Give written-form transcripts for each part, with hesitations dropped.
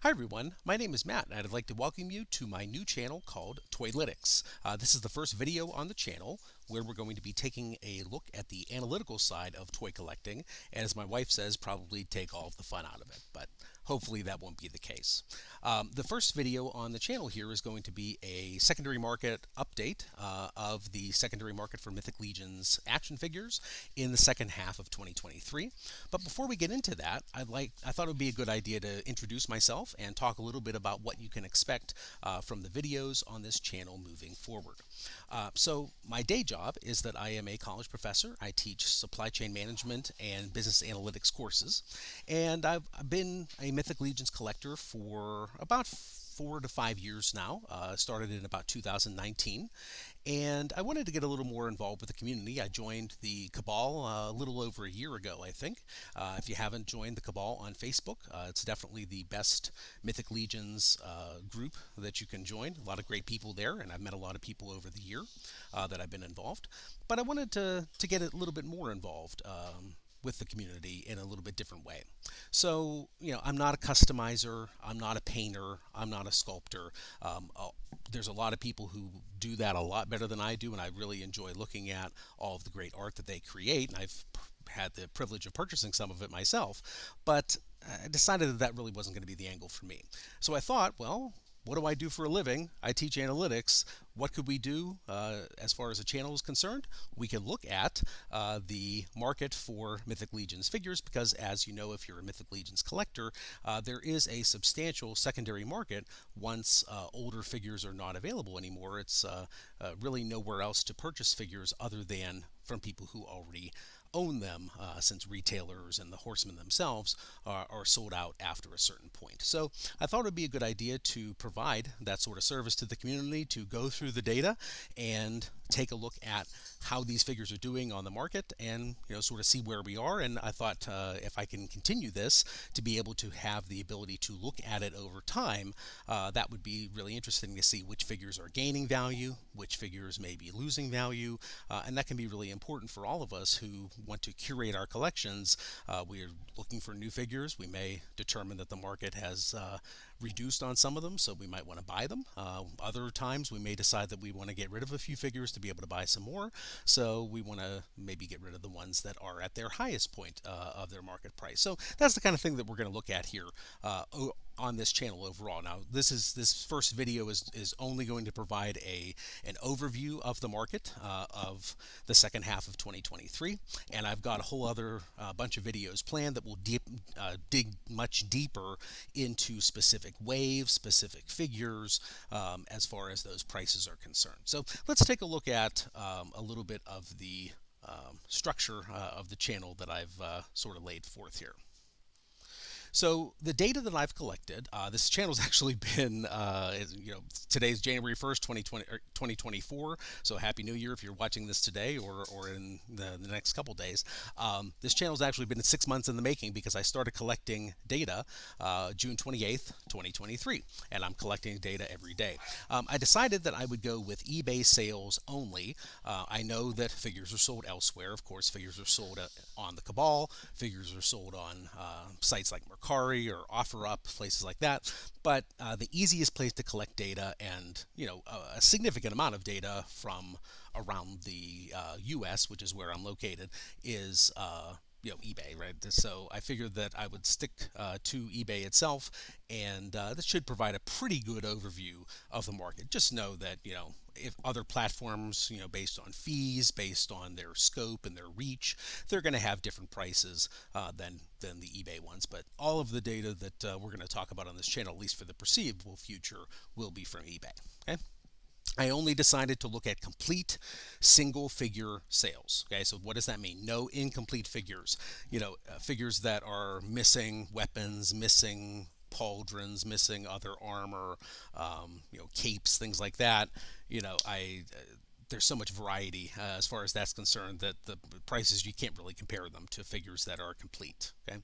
Hi everyone, my name is Matt and I'd like to welcome you to my new channel called Toylytics. This is the first video on the channel where we're going to be taking a look at the analytical side of toy collecting, and as my wife says, probably take all of the fun out of it, but hopefully that won't be the case. The first video on the channel here is going to be a secondary market update of the secondary market for Mythic Legions action figures in the second half of 2023. But before we get into that, I thought it would be a good idea to introduce myself and talk a little bit about what you can expect from the videos on this channel moving forward. So my day job is that I am a college professor. I teach supply chain management and business analytics courses, and I've been a Mythic Legions collector for about 4 to 5 years now. Started in about 2019, and I wanted to get a little more involved with the community. I joined the Cabal a little over a year ago, I think. If you haven't joined the Cabal on Facebook, it's definitely the best Mythic Legions group that you can join. A lot of great people there, and I've met a lot of people over the year that I've been involved. But I wanted to get a little bit more involved. With the community in a little bit different way. So, I'm not a customizer, I'm not a painter, I'm not a sculptor. There's a lot of people who do that a lot better than I do, and I really enjoy looking at all of the great art that they create. And I've had the privilege of purchasing some of it myself, but I decided that really wasn't going to be the angle for me. So I thought, well, what do I do for a living? I teach analytics. What could we do as far as the channel is concerned? We can look at the market for Mythic Legions figures because, as you know, if you're a Mythic Legions collector, there is a substantial secondary market once older figures are not available anymore. It's really nowhere else to purchase figures other than from people who already own them, since retailers and the horsemen themselves are sold out after a certain point. So I thought it would be a good idea to provide that sort of service to the community, to go through the data and take a look at how these figures are doing on the market and sort of see where we are. And I thought if I can continue this to be able to have the ability to look at it over time, that would be really interesting to see which figures are gaining value, which figures may be losing value, and that can be really important for all of us who want to curate our collections. We're looking for new figures. We may determine that the market has reduced on some of them, so we might want to buy them. Other times we may decide that we want to get rid of a few figures to be able to buy some more, so we want to maybe get rid of the ones that are at their highest point of their market price. So that's the kind of thing that we're going to look at here on this channel overall. Now, this first video is only going to provide an overview of the market of the second half of 2023, and I've got a whole other bunch of videos planned that will dig much deeper into specific waves, specific figures, as far as those prices are concerned. So let's take a look at a little bit of the structure of the channel that I've sort of laid forth here. So the data that I've collected, this channel's actually been, today's January 1st, 2024, so Happy New Year if you're watching this today or in the next couple days. This channel's actually been 6 months in the making because I started collecting data June 28th, 2023, and I'm collecting data every day. I decided that I would go with eBay sales only. I know that figures are sold elsewhere. Of course, figures are sold on the Cabal, figures are sold on sites like Mercari or OfferUp, places like that. But the easiest place to collect data and a significant amount of data from around the U.S., which is where I'm located, is eBay, right? So I figured that I would stick to eBay itself, and this should provide a pretty good overview of the market. Just know that if other platforms, based on fees, based on their scope and their reach, they're going to have different prices than the eBay ones. But all of the data that we're going to talk about on this channel, at least for the foreseeable future, will be from eBay. Okay. I only decided to look at complete single figure sales. Okay, so what does that mean? No incomplete figures. Figures that are missing weapons, missing pauldrons, missing other armor, capes, things like that. There's so much variety as far as that's concerned that the prices, you can't really compare them to figures that are complete. Okay,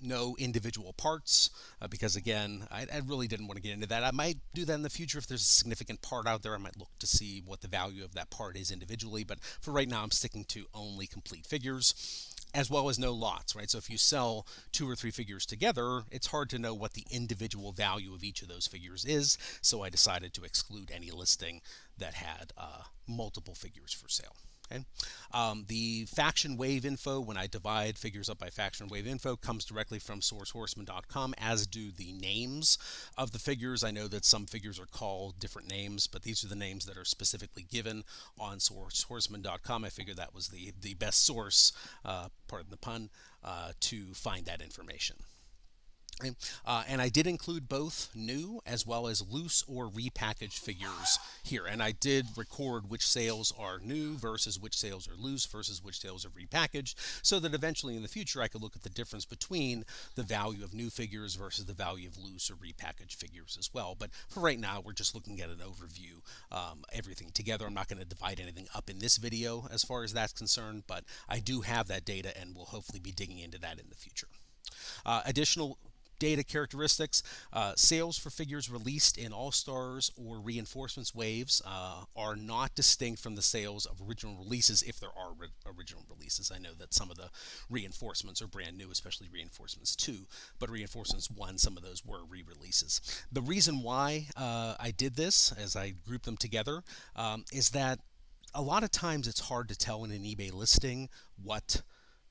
no individual parts because again, I really didn't want to get into that. I might do that in the future if there's a significant part out there. I might look to see what the value of that part is individually, but for right now, I'm sticking to only complete figures. as well as no lots, right? So if you sell 2 or 3 figures together, it's hard to know what the individual value of each of those figures is. So I decided to exclude any listing that had multiple figures for sale. Okay. The faction wave info, when I divide figures up by faction wave info, comes directly from sourcehorseman.com, as do the names of the figures. I know that some figures are called different names, but these are the names that are specifically given on sourcehorseman.com. I figured that was the best source, pardon the pun, to find that information. Okay. And I did include both new as well as loose or repackaged figures here. And I did record which sales are new versus which sales are loose versus which sales are repackaged, so that eventually in the future I could look at the difference between the value of new figures versus the value of loose or repackaged figures as well. But for right now, we're just looking at an overview, everything together. I'm not going to divide anything up in this video as far as that's concerned, but I do have that data and will hopefully be digging into that in the future. Additional data characteristics: sales for figures released in All-Stars or Reinforcements waves are not distinct from the sales of original releases, if there are original releases. I know that some of the Reinforcements are brand new, especially Reinforcements 2, but Reinforcements 1, some of those were re-releases. The reason why I did this, as I grouped them together, is that a lot of times it's hard to tell in an eBay listing what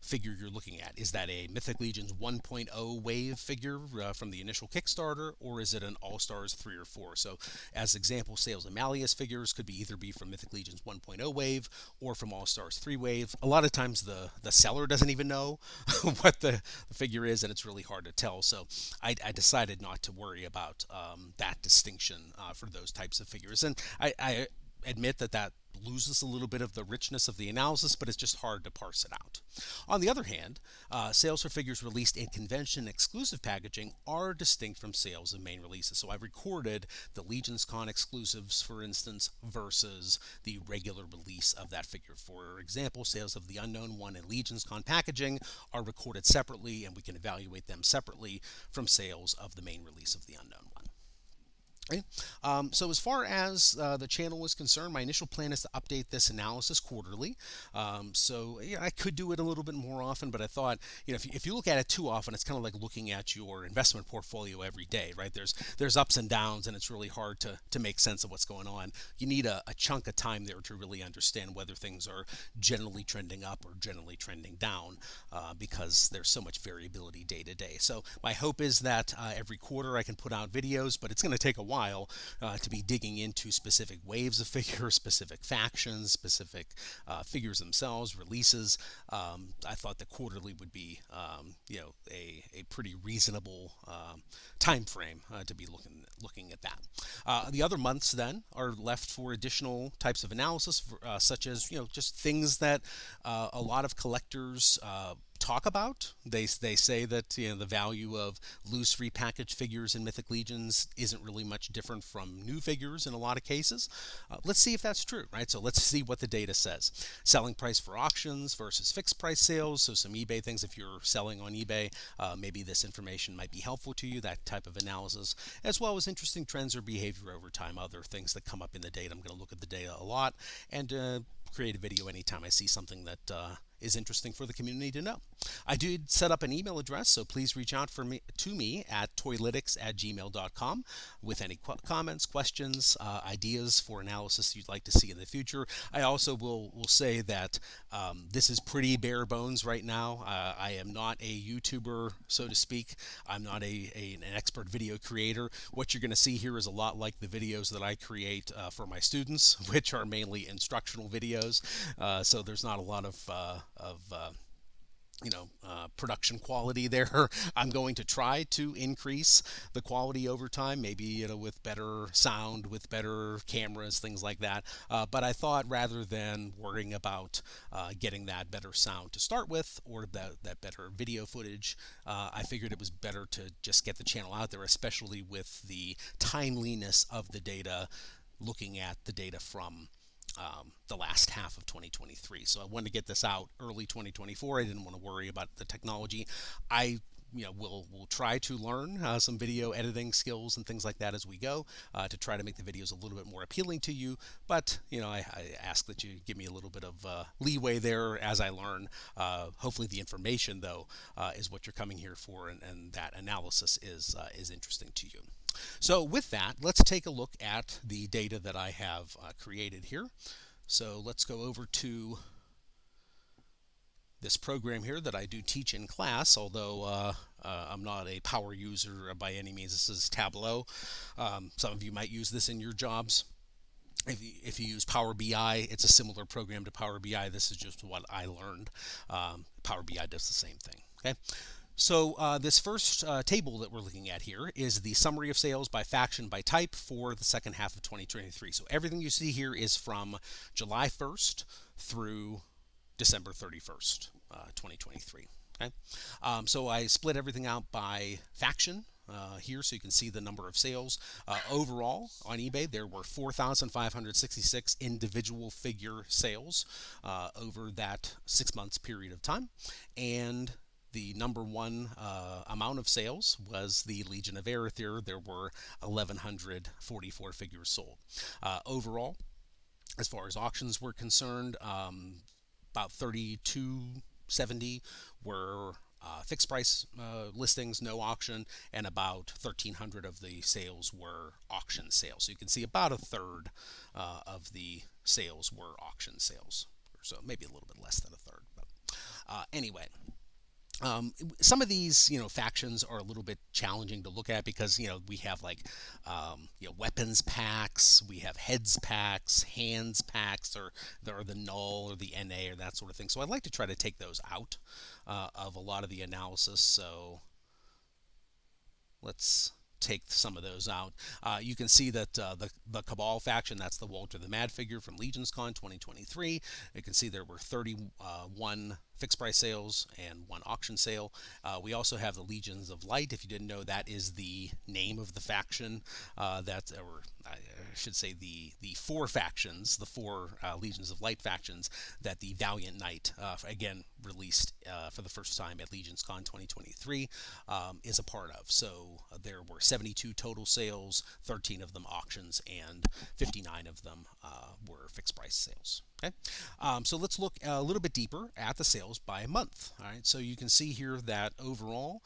figure you're looking at. Is that a Mythic Legions 1.0 wave figure from the initial Kickstarter, or is it an All-Stars 3 or 4? So as example, sales of Malleus figures could either be from Mythic Legions 1.0 wave or from All-Stars 3 wave. A lot of times the seller doesn't even know what the figure is, and it's really hard to tell. So I decided not to worry about that distinction for those types of figures. And I admit that loses a little bit of the richness of the analysis, but it's just hard to parse it out. On the other hand, sales for figures released in convention exclusive packaging are distinct from sales of main releases. So I recorded the Legions Con exclusives, for instance, versus the regular release of that figure. For example, sales of the Unknown One in Legions Con packaging are recorded separately, and we can evaluate them separately from sales of the main release of the Unknown One. Okay. So as far as the channel is concerned, my initial plan is to update this analysis quarterly. So yeah, I could do it a little bit more often, but I thought, if you look at it too often, it's kind of like looking at your investment portfolio every day, right? There's ups and downs, and it's really hard to make sense of what's going on. You need a chunk of time there to really understand whether things are generally trending up or generally trending down, because there's so much variability day to day. So my hope is that every quarter I can put out videos, but it's going to take a while to be digging into specific waves of figures, specific factions, specific figures themselves, releases. I thought the quarterly would be, a pretty reasonable time frame to be looking at that. The other months then are left for additional types of analysis, such as just things that a lot of collectors talk about. They say that the value of loose repackaged figures in Mythic Legions isn't really much different from new figures in a lot of cases. Let's see if that's true, right? So let's see what the data says. Selling price for auctions versus fixed price sales. So some eBay things, if you're selling on eBay, maybe this information might be helpful to you, that type of analysis, as well as interesting trends or behavior over time, other things that come up in the data. I'm going to look at the data a lot and create a video anytime I see something that is interesting for the community to know. I did set up an email address, so please reach out to me at toylytics@gmail.com with any comments, questions, ideas for analysis you'd like to see in the future. I also will say that this is pretty bare bones right now. I am not a YouTuber, so to speak. I'm not an expert video creator. What you're going to see here is a lot like the videos that I create for my students, which are mainly instructional videos. So there's not a lot of production quality there. I'm going to try to increase the quality over time, maybe with better sound, with better cameras, things like that. But I thought rather than worrying about getting that better sound to start with, or that better video footage, I figured it was better to just get the channel out there, especially with the timeliness of the data, looking at the data from the last half of 2023. So I wanted to get this out early 2024. I didn't want to worry about the technology. I we'll try to learn some video editing skills and things like that as we go to try to make the videos a little bit more appealing to you. But I ask that you give me a little bit of leeway there as I learn. Hopefully, the information though is what you're coming here for, and that analysis is interesting to you. So with that, let's take a look at the data that I have created here. So let's go over to this program here that I do teach in class, although I'm not a power user by any means. This is Tableau. Some of you might use this in your jobs. If you use Power BI, it's a similar program to Power BI. This is just what I learned. Power BI does the same thing. Okay. So this first table that we're looking at here is the summary of sales by faction by type for the second half of 2023. So everything you see here is from July 1st through December 31st, 2023. Okay, so I split everything out by faction here, so you can see the number of sales. Overall, on eBay, there were 4,566 individual figure sales over that 6 months period of time, and the number one amount of sales was the Legion of Erethyr. There were 1,144 figures sold. Overall, as far as auctions were concerned, about 3,270 were fixed price listings, no auction, and about 1,300 of the sales were auction sales. So you can see about a third of the sales were auction sales, so maybe a little bit less than a third. But anyway. Some of these, factions are a little bit challenging to look at because, we have like, weapons packs, we have heads packs, hands packs, or the null or the NA or that sort of thing. So I'd like to try to take those out of a lot of the analysis. So let's take some of those out. You can see that the Cabal faction, that's the Walter the Mad figure from LegionsCon 2023. You can see there were 31 fixed price sales and 1 auction sale. We also have the Legions of Light. If you didn't know, that is the name of the faction or I should say the 4 factions, the 4 Legions of Light factions that the Valiant Knight, again released for the first time at LegionsCon 2023, is a part of. So there were 72 total sales, 13 of them auctions, and 59 of them were fixed price sales. Okay, so let's look a little bit deeper at the sales by month. All right, so you can see here that overall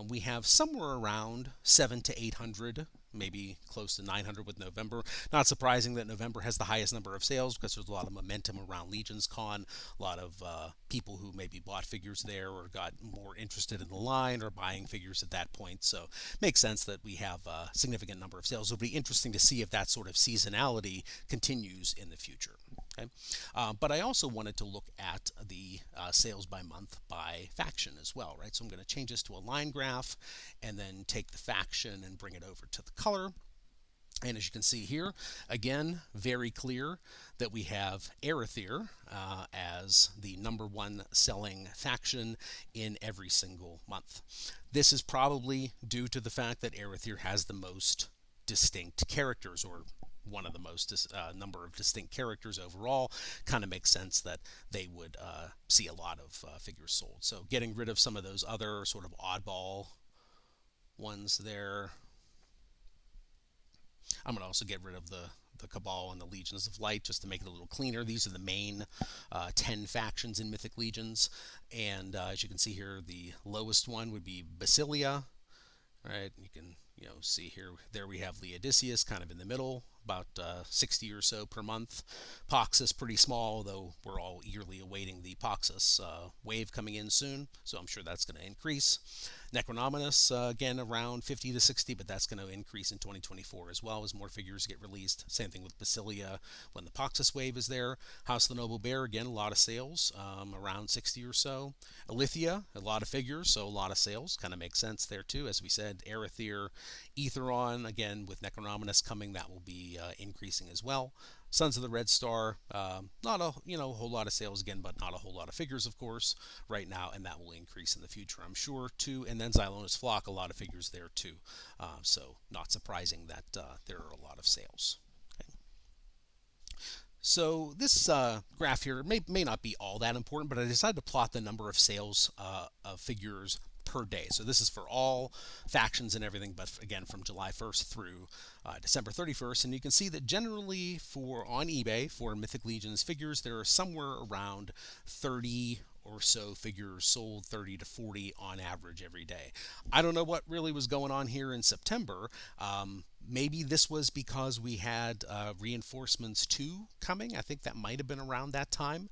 we have somewhere around 700 to 800, maybe close to 900 with November. Not surprising that November has the highest number of sales because there's a lot of momentum around LegionsCon, a lot of people who maybe bought figures there or got more interested in the line or buying figures at that point. So it makes sense that we have a significant number of sales. It'll be interesting to see if that sort of seasonality continues in the future. Okay. But I also wanted to look at the sales by month by faction as well, right? So I'm going to change this to a line graph and then take the faction and bring it over to the color. And as you can see here, again, very clear that we have Erethyr as the #1 selling faction in every single month. This is probably due to the fact that Erethyr has the most distinct characters, or one of the most number of distinct characters overall. Kind of makes sense that they would see a lot of figures sold. So getting rid of some of those other sort of oddball ones there. I'm going to also get rid of the Cabal and the Legions of Light just to make it a little cleaner. These are the main 10 factions in Mythic Legions. And as you can see here, the lowest one would be Basilia. Right? You can see here, there we have Leodicius kind of in the middle, about 60 or so per month. Poxus pretty small, though we're all eagerly awaiting the Poxus wave coming in soon, so I'm sure that's going to increase. Necronominus, again, around 50 to 60, but that's going to increase in 2024 as well as more figures get released. Same thing with Basilia when the Poxus wave is there. House of the Noble Bear, again, a lot of sales, around 60 or so. Alithia, a lot of figures, so a lot of sales. Kind of makes sense there too. As we said, Erethyr, Aetheron, again, with Necronominus coming, that will be increasing as well. Sons of the Red Star, not a whole lot of sales again, but not a whole lot of figures, of course, right now, and that will increase in the future, I'm sure, too. And then Xylonis Flock, a lot of figures there, too. So not surprising that there are a lot of sales. Okay. So this graph here may not be all that important, but I decided to plot the number of sales of figures per day. So this is for all factions and everything, but again from July 1st through December 31st. And you can see that generally for on eBay for Mythic Legions figures, there are somewhere around 30 or so figures sold, 30 to 40 on average every day. I don't know what really was going on here in September. Maybe this was because we had Reinforcements 2 coming. I think that might have been around that time.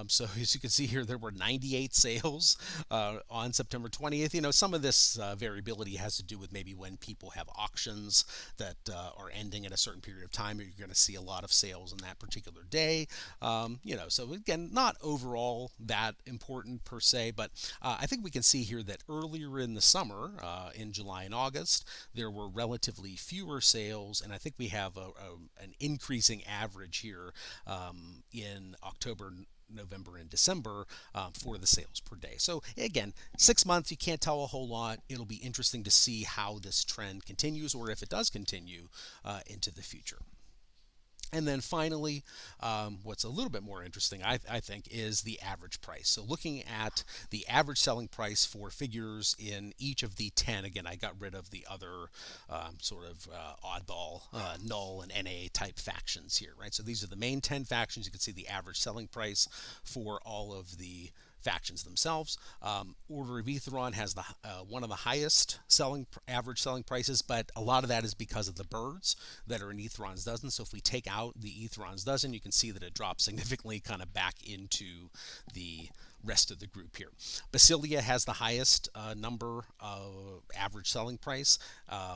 So as you can see here, there were 98 sales on September 20th. You know, some of this variability has to do with maybe when people have auctions that are ending at a certain period of time. You're going to see a lot of sales on that particular day. You know, so again, not overall that important per se, but I think we can see here that earlier in the summer, in July and August, there were relatively fewer sales, and I think we have an increasing average here in October, November, and December for the sales per day. So again, 6 months, you can't tell a whole lot. It'll be interesting to see how this trend continues, or if it does continue into the future. And then finally, what's a little bit more interesting, I think, is the average price. So looking at the average selling price for figures in each of the 10, again, I got rid of the other sort of oddball, null, and NA type factions here, right? So these are the main 10 factions. You can see the average selling price for all of the factions themselves. Order of Aetheron has the one of the highest average selling prices, but a lot of that is because of the birds that are in Aetheron's dozen. So if we take out the Aetheron's dozen, you can see that it drops significantly kind of back into the rest of the group here. Basilia has the highest number of average selling price,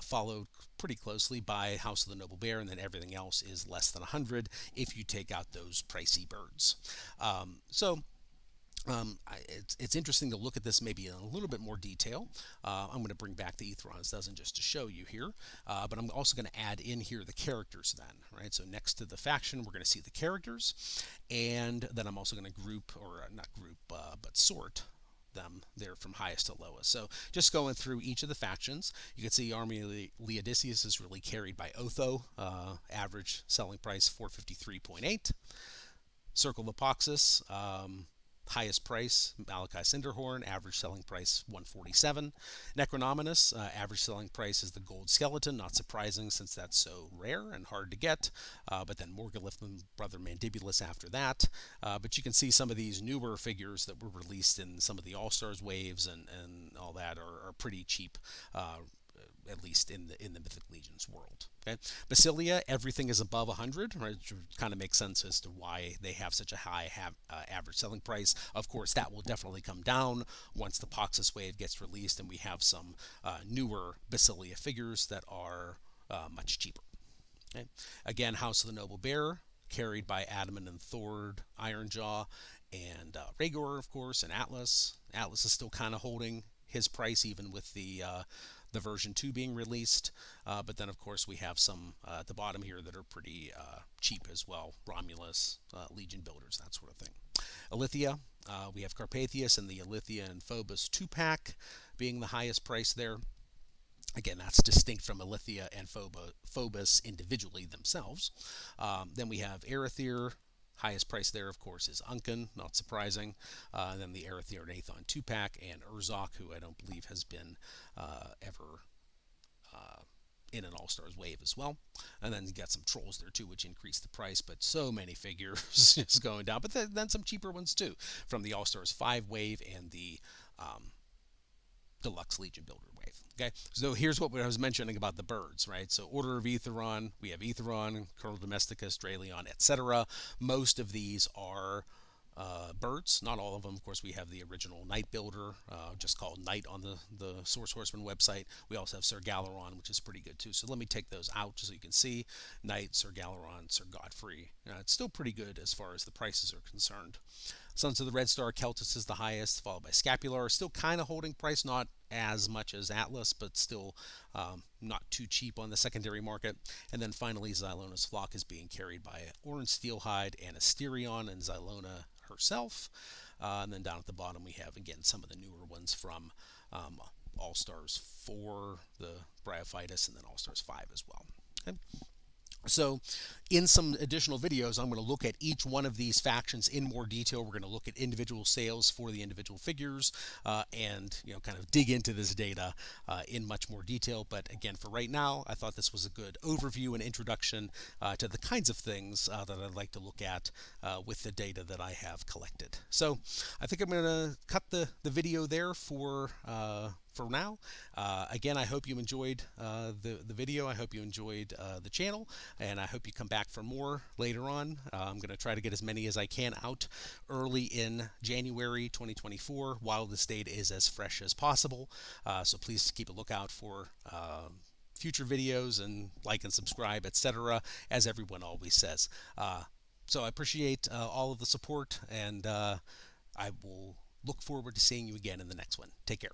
followed pretty closely by House of the Noble Bear, and then everything else is less than 100 if you take out those pricey birds. It's interesting to look at this maybe in a little bit more detail. I'm going to bring back the Aetheron's dozen just to show you here, but I'm also going to add in here the characters then, right? So next to the faction, we're going to see the characters, and then I'm also going to group, or not group, but sort them there from highest to lowest. So just going through each of the factions, you can see Army of Leodicius is really carried by Otho, average selling price 453.8. Circle of Apoxis, highest price, Malachi Cinderhorn, average selling price 147. Necronominus, average selling price is the gold skeleton, not surprising since that's so rare and hard to get. But then Morgulith and Brother Mandibulus after that. But you can see some of these newer figures that were released in some of the All-Stars waves and all that are pretty cheap. At least in the Mythic Legions world. Okay, Basilia, everything is above 100, right? Which kind of makes sense as to why they have such a high average selling price. Of course, that will definitely come down once the Poxus wave gets released and we have some newer Basilia figures that are much cheaper. Okay? Again, House of the Noble Bear, carried by Adamant and Thord, Ironjaw, and Rhaegor, of course, and Atlas. Atlas is still kind of holding his price even with the version 2 being released, but then of course we have some at the bottom here that are pretty cheap as well. Romulus, Legion Builders, that sort of thing. Alithia, we have Carpathius and the Alithia and Phobos 2-pack being the highest price there. Again, that's distinct from Alithia and Phobos individually themselves. Then we have Erethyr. Highest price there, of course, is Unken, not surprising. Then the Erethyr and Aethon 2-pack, and Urzok, who I don't believe has been ever in an All-Stars wave as well. And then you got some Trolls there too, which increased the price, but so many figures just going down. But then some cheaper ones too, from the All-Stars 5 wave and the Deluxe Legion Builder wave. Okay, so here's what I was mentioning about the birds, right? So Order of Aetheron, we have Aetheron, Colonel Domesticus, Draleon, etc. Most of these are birds, not all of them. Of course, we have the original Knight Builder, just called Knight on the Source Horseman website. We also have Sir Galeron, which is pretty good too. So let me take those out just so you can see. Knight, Sir Galeron, Sir Godfrey. It's still pretty good as far as the prices are concerned. Sons of the Red Star, Keltis is the highest, followed by Scapular. Still kind of holding price, not as much as Atlas, but still not too cheap on the secondary market. And then finally, Zylona's Flock is being carried by Orange Steelhide and Asterion and Zylona herself. And then down at the bottom, we have, again, some of the newer ones from All-Stars 4, the Bryophytus, and then All-Stars 5 as well. Okay. So, in some additional videos, I'm going to look at each one of these factions in more detail. We're going to look at individual sales for the individual figures, and kind of dig into this data in much more detail. But again, for right now, I thought this was a good overview and introduction to the kinds of things that I'd like to look at with the data that I have collected. So, I think I'm going to cut the video there for now. Again, I hope you enjoyed the video. I hope you enjoyed the channel, and I hope you come back for more later on. I'm going to try to get as many as I can out early in January 2024 while this data is as fresh as possible. So please keep a lookout for future videos, and like and subscribe, etc., as everyone always says. So I appreciate all of the support, and I will look forward to seeing you again in the next one. Take care.